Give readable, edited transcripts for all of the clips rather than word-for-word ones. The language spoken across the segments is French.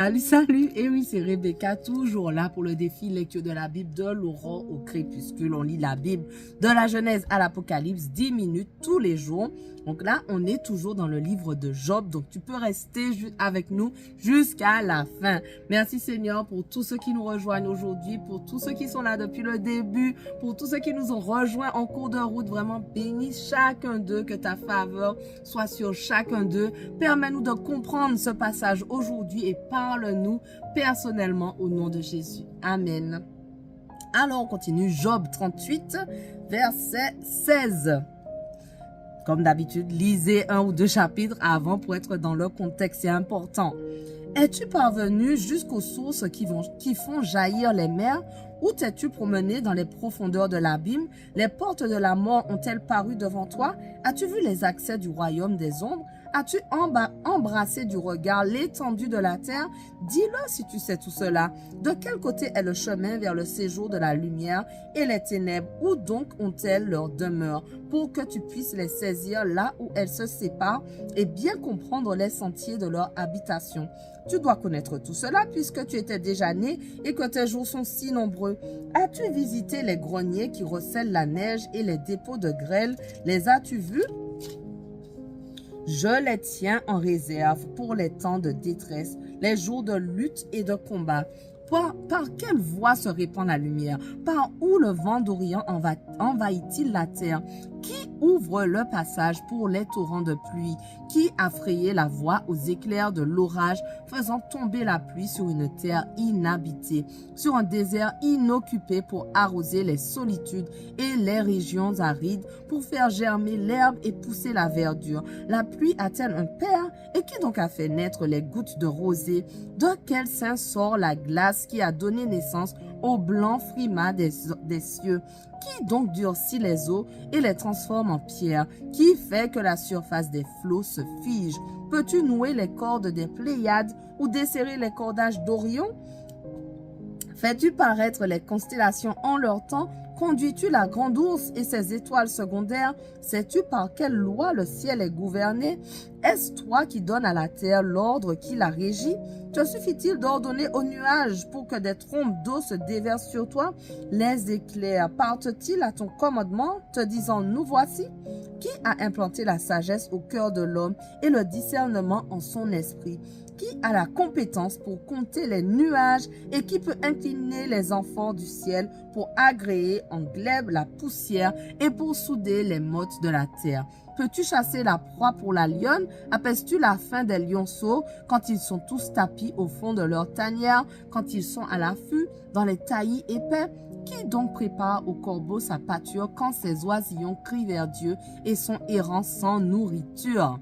Salut, salut! Et oui, c'est Rebecca, toujours là pour le défi lecture de la Bible de l'aurore au crépuscule. On lit la Bible de la Genèse à l'Apocalypse, 10 minutes tous les jours. Donc là, on est toujours dans le livre de Job. Donc tu peux rester avec nous jusqu'à la fin. Merci Seigneur pour tous ceux qui nous rejoignent aujourd'hui, pour tous ceux qui sont là depuis le début, pour tous ceux qui nous ont rejoints en cours de route. Vraiment bénis chacun d'eux, que ta faveur soit sur chacun d'eux. Permets-nous de comprendre ce passage aujourd'hui et parle-nous personnellement au nom de Jésus. Amen. Alors on continue, Job 38, verset 16. Comme d'habitude, lisez un ou deux chapitres avant pour être dans le contexte, c'est important. Es-tu parvenu jusqu'aux sources qui font jaillir les mers? Où t'es-tu promené dans les profondeurs de l'abîme? Les portes de la mort ont-elles paru devant toi? As-tu vu les accès du royaume des ombres? As-tu embrassé du regard l'étendue de la terre? Dis-le si tu sais tout cela. De quel côté est le chemin vers le séjour de la lumière et les ténèbres? Où donc ont-elles leur demeure? Pour que tu puisses les saisir là où elles se séparent et bien comprendre les sentiers de leur habitation. Tu dois connaître tout cela puisque tu étais déjà né et que tes jours sont si nombreux. As-tu visité les greniers qui recèlent la neige et les dépôts de grêle? Les as-tu vus? Je les tiens en réserve pour les temps de détresse, les jours de lutte et de combat. Par quelle voie se répand la lumière? Par où le vent d'Orient envahit-il la terre? Qui ouvre le passage pour les torrents de pluie? Qui a frayé la voie aux éclairs de l'orage, faisant tomber la pluie sur une terre inhabitée, sur un désert inoccupé pour arroser les solitudes et les régions arides, pour faire germer l'herbe et pousser la verdure? La pluie a-t-elle un père? Et qui donc a fait naître les gouttes de rosée? De quel sein sort la glace qui a donné naissance au blanc frimas des cieux? Qui donc durcit les eaux et les transforme en pierre? Qui fait que la surface des flots se fige? Peux-tu nouer les cordes des Pléiades ou desserrer les cordages d'Orion? Fais-tu paraître les constellations en leur temps? Conduis-tu la grande ourse et ses étoiles secondaires? Sais-tu par quelle loi le ciel est gouverné? Est-ce toi qui donnes à la terre l'ordre qui la régit? Te suffit-il d'ordonner aux nuages pour que des trombes d'eau se déversent sur toi? Les éclairs partent-ils à ton commandement, te disant « nous voici » ? Qui a implanté la sagesse au cœur de l'homme et le discernement en son esprit? Qui a la compétence pour compter les nuages et qui peut incliner les enfants du ciel pour agréer en glaive la poussière et pour souder les mottes de la terre? Peux-tu chasser la proie pour la lionne? Apaises-tu la faim des lionceaux quand ils sont tous tapis au fond de leur tanière, quand ils sont à l'affût dans les taillis épais? Qui donc prépare au corbeau sa pâture quand ses oisillons crient vers Dieu et sont errants sans nourriture?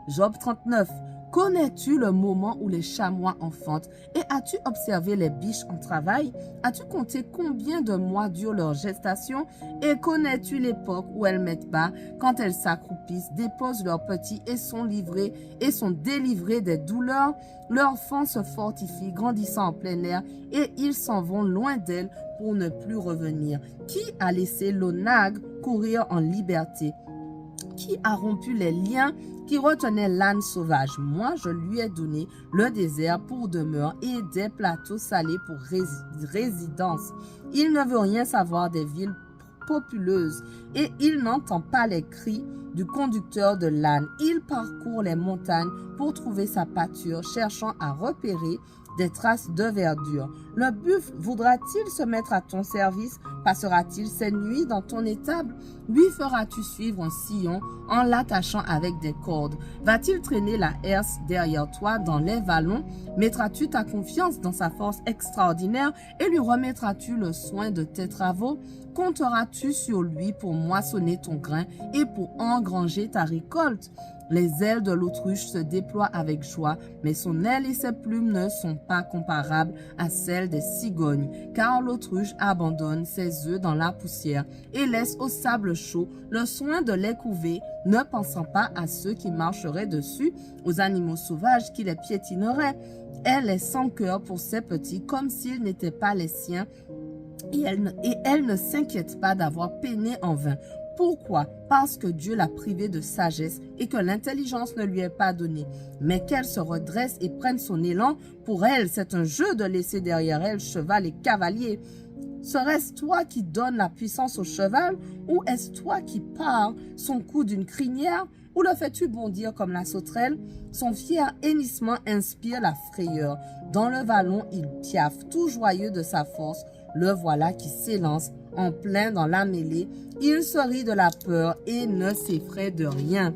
Job 39. Connais-tu le moment où les chamois enfantent et as-tu observé les biches en travail? As-tu compté combien de mois dure leur gestation et connais-tu l'époque où elles mettent bas quand elles s'accroupissent, déposent leurs petits et sont délivrés des douleurs? Leurs fans se fortifient, grandissant en plein air et ils s'en vont loin d'elles pour ne plus revenir. Qui a laissé l'onagre courir en liberté? Qui a rompu les liens qui retenaient l'âne sauvage? Moi, je lui ai donné le désert pour demeure et des plateaux salés pour résidence. Il ne veut rien savoir des villes populeuses et il n'entend pas les cris du conducteur de l'âne. Il parcourt les montagnes pour trouver sa pâture, cherchant à repérer des traces de verdure. Le buffle voudra-t-il se mettre à ton service? Passera-t-il ses nuits dans ton étable? Lui feras-tu suivre un sillon en l'attachant avec des cordes? Va-t-il traîner la herse derrière toi dans les vallons? Mettras-tu ta confiance dans sa force extraordinaire et lui remettras-tu le soin de tes travaux? Compteras-tu sur lui pour moissonner ton grain et pour engranger ta récolte? Les ailes de l'autruche se déploient avec joie, mais son aile et ses plumes ne sont pas comparables à celles des cigognes, car l'autruche abandonne ses œufs dans la poussière et laisse au sable chaud le soin de les couver, ne pensant pas à ceux qui marcheraient dessus, aux animaux sauvages qui les piétineraient. Elle est sans cœur pour ses petits, comme s'ils n'étaient pas les siens, et elle ne s'inquiète pas d'avoir peiné en vain. Pourquoi? Parce que Dieu l'a privé de sagesse et que l'intelligence ne lui est pas donnée. Mais qu'elle se redresse et prenne son élan, pour elle, c'est un jeu de laisser derrière elle cheval et cavalier. Serait-ce toi qui donnes la puissance au cheval, ou est-ce toi qui pars son cou d'une crinière, ou le fais-tu bondir comme la sauterelle? Son fier hennissement inspire la frayeur. Dans le vallon, il piaffe, tout joyeux de sa force. Le voilà qui s'élance en plein dans la mêlée. Il se rit de la peur et ne s'effraie de rien.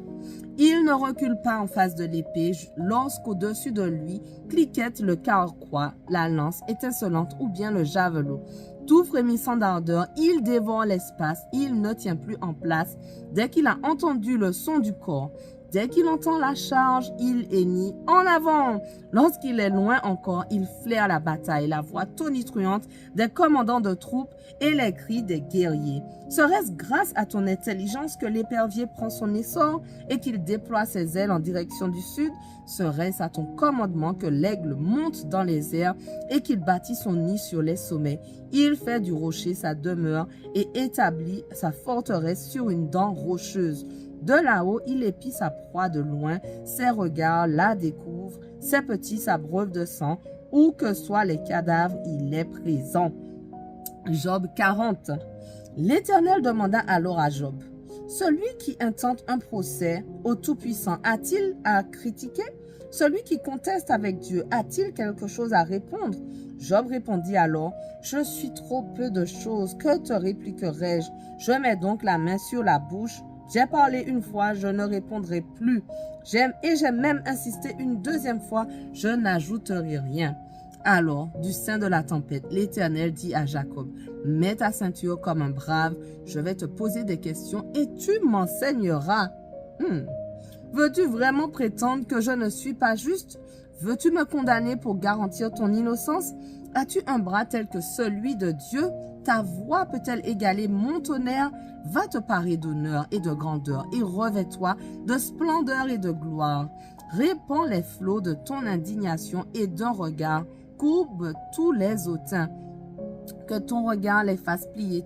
Il ne recule pas en face de l'épée lorsqu'au-dessus de lui cliquette le carquois, la lance étincelante ou bien le javelot. Tout frémissant d'ardeur, il dévore l'espace, il ne tient plus en place. Dès qu'il a entendu le son du corps, dès qu'il entend la charge, il hennit en avant. Lorsqu'il est loin encore, il flaire la bataille, la voix tonitruante des commandants de troupes et les cris des guerriers. Serait-ce grâce à ton intelligence que l'épervier prend son essor et qu'il déploie ses ailes en direction du sud? Serait-ce à ton commandement que l'aigle monte dans les airs et qu'il bâtit son nid sur les sommets? Il fait du rocher sa demeure et établit sa forteresse sur une dent rocheuse. De là-haut, il épie sa proie de loin, ses regards la découvrent, ses petits s'abreuvent de sang, où que soient les cadavres, il est présent. Job 40. L'Éternel demanda alors à Job, « Celui qui intente un procès au Tout-Puissant a-t-il à critiquer? Celui qui conteste avec Dieu a-t-il quelque chose à répondre? » Job répondit alors, « Je suis trop peu de choses, que te répliquerai-je? Je mets donc la main sur la bouche. J'ai parlé une fois, je ne répondrai plus. J'ai même insisté une deuxième fois, je n'ajouterai rien. » Alors, du sein de la tempête, l'Éternel dit à Jacob, « Mets ta ceinture comme un brave, je vais te poser des questions et tu m'enseigneras. » Veux-tu vraiment prétendre que je ne suis pas juste? Veux-tu me condamner pour garantir ton innocence? As-tu un bras tel que celui de Dieu? Ta voix peut-elle égaler mon tonnerre? Va te parer d'honneur et de grandeur et revêt-toi de splendeur et de gloire. Répands les flots de ton indignation et d'un regard courbe tous les hautains. Que ton regard les fasse plier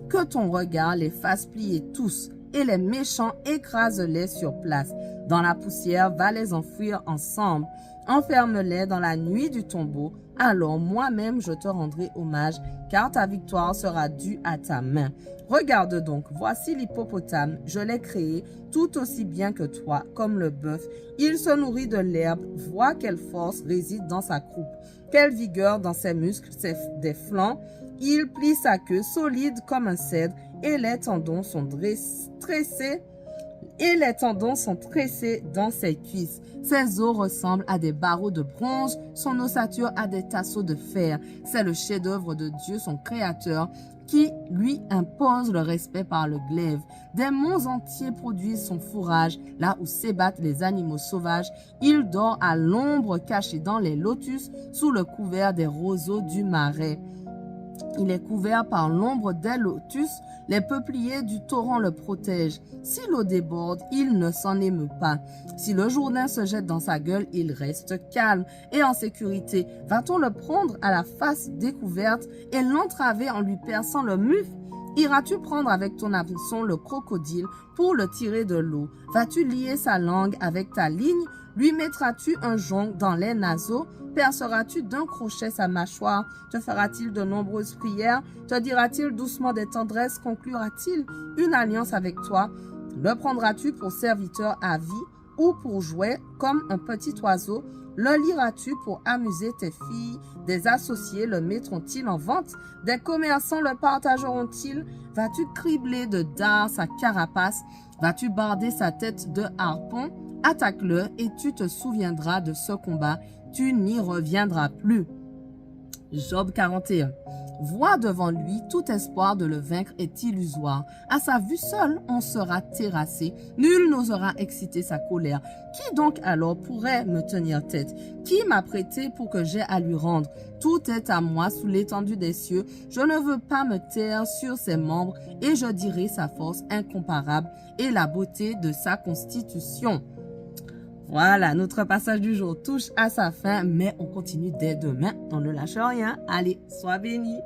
que ton regard les fasse plier tous, et les méchants écrase-les sur place. Dans la poussière, va les enfouir ensemble. Enferme-les dans la nuit du tombeau. Alors moi-même je te rendrai hommage, car ta victoire sera due à ta main. Regarde donc, voici l'hippopotame, je l'ai créé tout aussi bien que toi, comme le bœuf. Il se nourrit de l'herbe, vois quelle force réside dans sa croupe, quelle vigueur dans ses muscles, des flancs. Il plie sa queue solide comme un cèdre, et les tendons sont tressés dans ses cuisses. Ses os ressemblent à des barreaux de bronze, son ossature a des tasseaux de fer. C'est le chef-d'œuvre de Dieu, son créateur, qui lui impose le respect par le glaive. Des monts entiers produisent son fourrage, là où s'ébattent les animaux sauvages. Il dort à l'ombre caché dans les lotus, sous le couvert des roseaux du marais. Il est couvert par l'ombre des lotus, les peupliers du torrent le protègent. Si l'eau déborde, il ne s'en émeut pas. Si le Jourdain se jette dans sa gueule, il reste calme et en sécurité. Va-t-on le prendre à la face découverte et l'entraver en lui perçant le mufle? Iras-tu prendre avec ton hameçon le crocodile pour le tirer de l'eau? Vas-tu lier sa langue avec ta ligne? Lui mettras-tu un jonc dans les naseaux? Perceras-tu d'un crochet sa mâchoire? Te fera-t-il de nombreuses prières? Te dira-t-il doucement des tendresses? Conclura-t-il une alliance avec toi? Le prendras-tu pour serviteur à vie ou pour jouet comme un petit oiseau? Le liras-tu pour amuser tes filles? Des associés le mettront-ils en vente? Des commerçants le partageront-ils? Vas-tu cribler de dards sa carapace? Vas-tu barder sa tête de harpon? Attaque-le et tu te souviendras de ce combat. Tu n'y reviendras plus. Job 41. Vois devant lui, tout espoir de le vaincre est illusoire. À sa vue seule, on sera terrassé. Nul n'osera exciter sa colère. Qui donc alors pourrait me tenir tête? Qui m'a prêté pour que j'aie à lui rendre? Tout est à moi sous l'étendue des cieux. Je ne veux pas me taire sur ses membres et je dirai sa force incomparable et la beauté de sa constitution. Voilà, notre passage du jour touche à sa fin, mais on continue dès demain. On ne lâche rien. Allez, sois bénis.